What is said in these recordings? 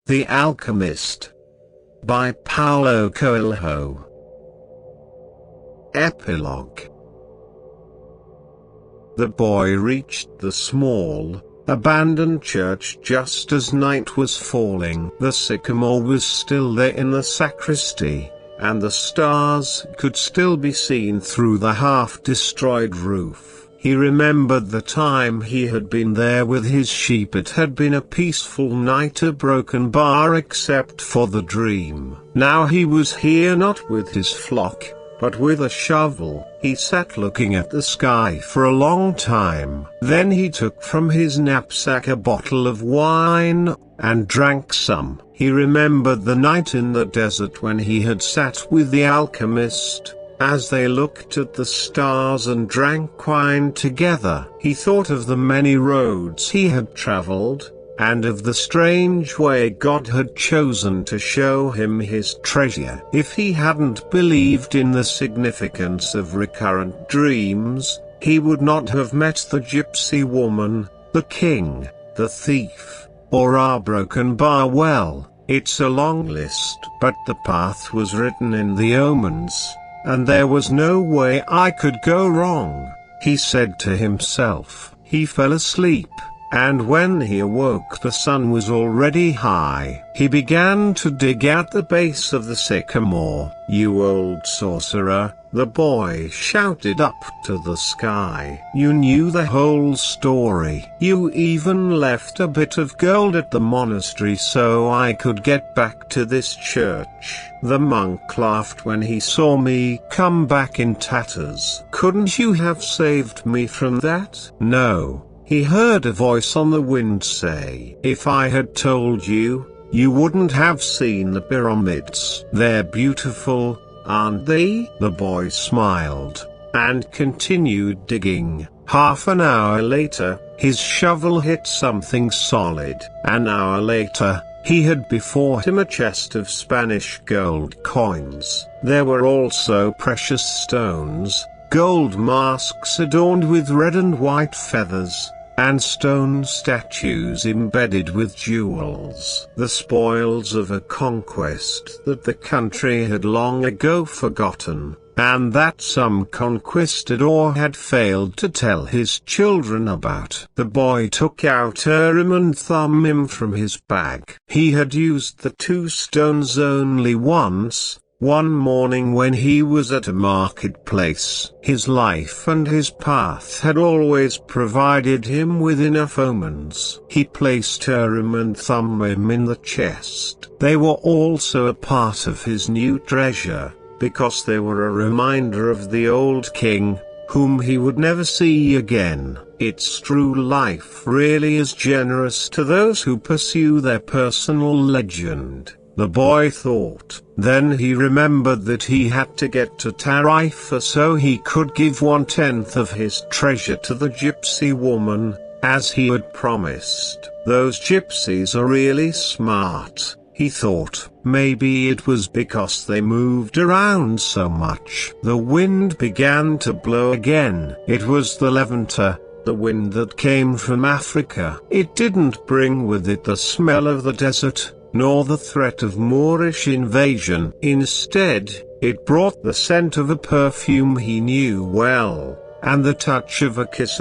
The Alchemist by Paulo Coelho. Epilogue. The boy reached the small, abandoned church just as night was falling. The sycamore was still there in the sacristy, and the stars could still be seen through the half-destroyed roof. He remembered the time he had been there with his sheep. It had been a peaceful night, a broken bar except for the dream. Now he was here not with his flock, but with a shovel. He sat looking at the sky for a long time. Then he took from his knapsack a bottle of wine, and drank some. He remembered the night in the desert when he had sat with the alchemist. As they looked at the stars and drank wine together, he thought of the many roads he had traveled, and of the strange way God had chosen to show him his treasure. If he hadn't believed in the significance of recurrent dreams, he would not have met the gypsy woman, the king, the thief, or our broken bar. Well, it's a long list, but the path was written in the omens, and there was no way I could go wrong, he said to himself. He fell asleep, and when he awoke the sun was already high. He began to dig at the base of the sycamore. "You old sorcerer," the boy shouted up to the sky. "You knew the whole story. You even left a bit of gold at the monastery so I could get back to this church." The monk laughed when he saw me come back in tatters. "Couldn't you have saved me from that?" "No," he heard a voice on the wind say. "If I had told you, you wouldn't have seen the pyramids. They're beautiful, aren't they?" The boy smiled, and continued digging. Half an hour later, his shovel hit something solid. An hour later, he had before him a chest of Spanish gold coins. There were also precious stones, gold masks adorned with red and white feathers, and stone statues embedded with jewels. The spoils of a conquest that the country had long ago forgotten, and that some conquistador had failed to tell his children about. The boy took out Urim and Thummim from his bag. He had used the two stones only once, one morning when he was at a marketplace. His life and his path had always provided him with enough omens. He placed Urim and Thummim in the chest. They were also a part of his new treasure, because they were a reminder of the old king, whom he would never see again. It's true, life really is generous to those who pursue their personal legend, the boy thought. Then he remembered that he had to get to Tarifa so he could give 1/10 of his treasure to the gypsy woman, as he had promised. Those gypsies are really smart, he thought. Maybe it was because they moved around so much. The wind began to blow again. It was the Levanter, the wind that came from Africa. It didn't bring with it the smell of the desert, nor the threat of Moorish invasion. Instead, it brought the scent of a perfume he knew well, and the touch of a kiss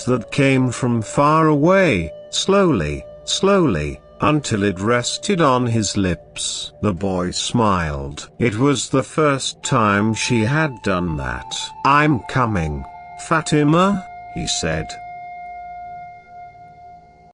that came from far away, slowly, slowly, until it rested on his lips. The boy smiled. It was the first time she had done that. "I'm coming, Fatima," he said.